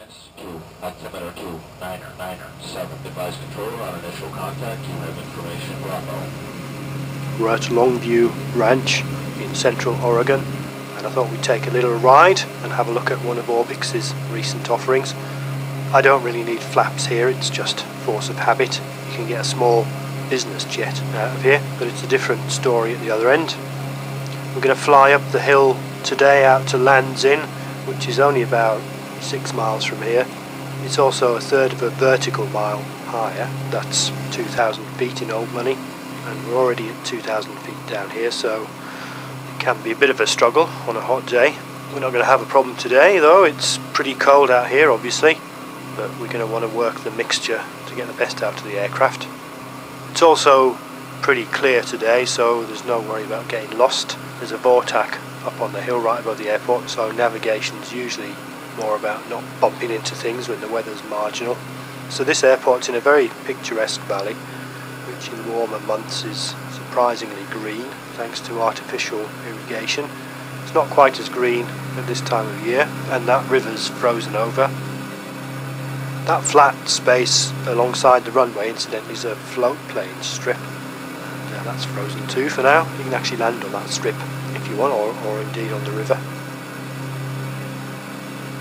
minutes to altimeter 299er 7. Advise control on initial contact. You have information Bravo. We're at Longview Ranch in central Oregon, and I thought we'd take a little ride and have a look at one of Orbx's recent offerings. I don't really need flaps here, it's just force of habit. You can get a small business jet out of here, but it's a different story at the other end. We're going to fly up the hill today out to Land's End, which is only about 6 miles from here. It's also a third of a vertical mile higher, that's 2,000 feet in old money, and we're already at 2,000 feet down here, so it can be a bit of a struggle on a hot day. We're not going to have a problem today though, it's pretty cold out here obviously, but we're going to want to work the mixture to get the best out of the aircraft. It's also pretty clear today, so there's no worry about getting lost. There's a vortac up on the hill right above the airport, so navigation's usually more about not bumping into things when the weather's marginal. So this airport's in a very picturesque valley, which in warmer months is surprisingly green thanks to artificial irrigation. It's not quite as green at this time of year, and that river's frozen over. That flat space alongside the runway incidentally is a float plane strip, and that's frozen too for now. You can actually land on that strip if you want, or indeed on the river.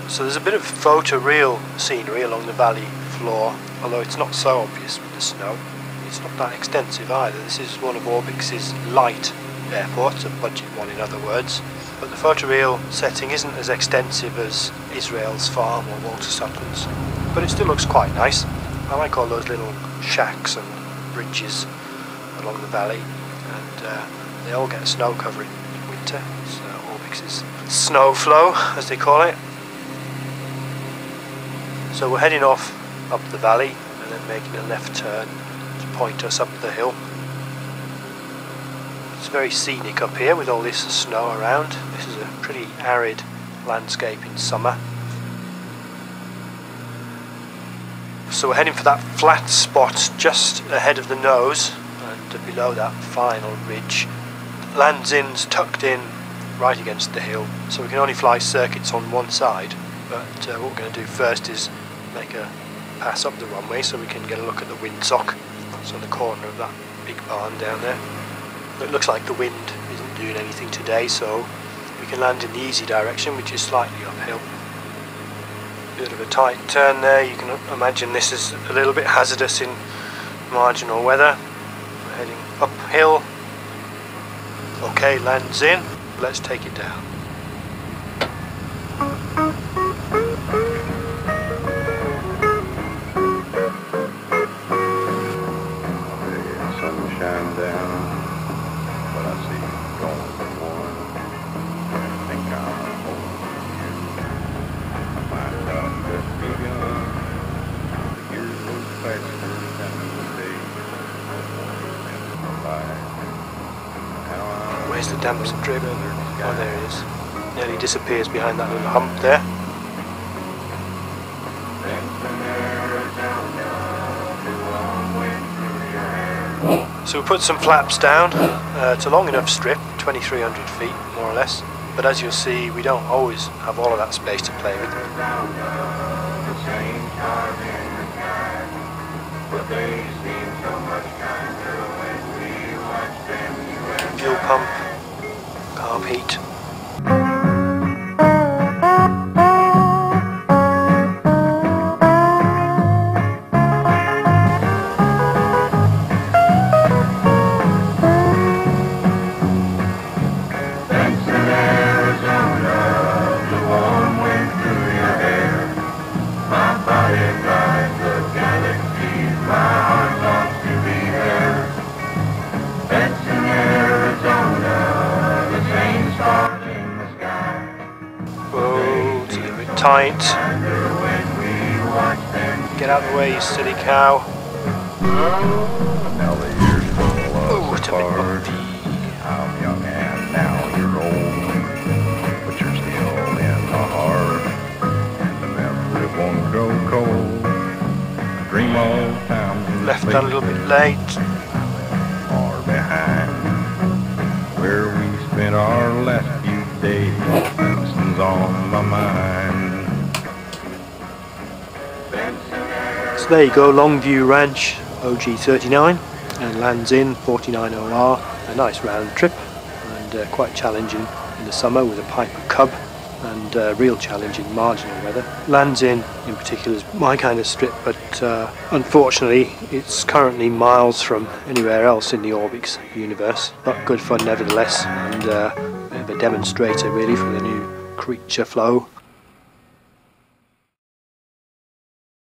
So there's a bit of photoreal scenery along the valley floor, although it's not so obvious with the snow. It's not that extensive either. This is one of Orbx's light airports, a budget one in other words. But the photoreal setting isn't as extensive as Israel's Farm or Walter Sutton's, but it still looks quite nice. I like all those little shacks and bridges along the valley, and they all get snow cover in winter. It's Orbx's snow flow, as they call it. So we're heading off up the valley and then making a left turn to point us up the hill. It's very scenic up here with all this snow around. This is a pretty arid landscape in summer. So we're heading for that flat spot just ahead of the nose and below that final ridge. Land's End's tucked in right against the hill, so we can only fly circuits on one side, but what we're going to do first is make a pass up the runway so we can get a look at the windsock. It's on the corner of that big barn down there. It looks like the wind isn't doing anything today, so we can land in the easy direction, which is slightly uphill. Bit of a tight turn there. You can imagine this is a little bit hazardous in marginal weather. We're heading uphill. Okay, Land's in. Let's take it down. Sunshine down, but I see you going for one. I think I'm holding you. I find out just begun. The years go faster than the days. Where's the damp strip? Oh, there it is. Nearly disappears behind that little hump there. So we put some flaps down. It's a long enough strip, 2,300 feet more or less, but as you'll see we don't always have all of that space to play with. Fuel pump, carb heat. Tight. Get out of the way, you silly cow. Now the years roll us It's a bit apart. bumpy. I'm young and now you're old, but you're still in the heart, and the memory won't grow cold. Dream of times Left that a little bit late. far behind, where we spent our last few days. Lessons on my mind. So there you go, Longview Ranch OG39, and lands in 49 OR. A nice round trip, and quite challenging in the summer with a Piper Cub, and real challenge in marginal weather. Lands in particular is my kind of strip, but unfortunately it's currently miles from anywhere else in the Orbx universe, but good fun nevertheless, and a bit of a demonstrator really for the new creature flow